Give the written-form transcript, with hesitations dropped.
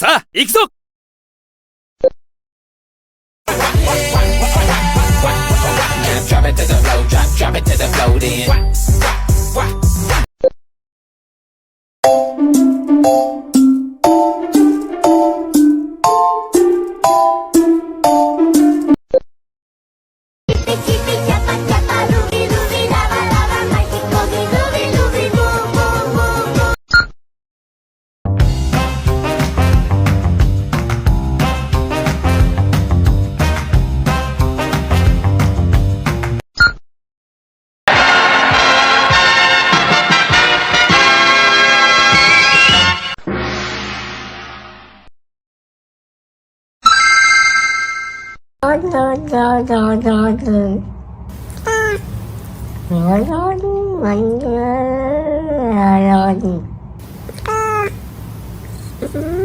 さあ、行くぞ。Drop it to the floor, drop it to the floor then. うん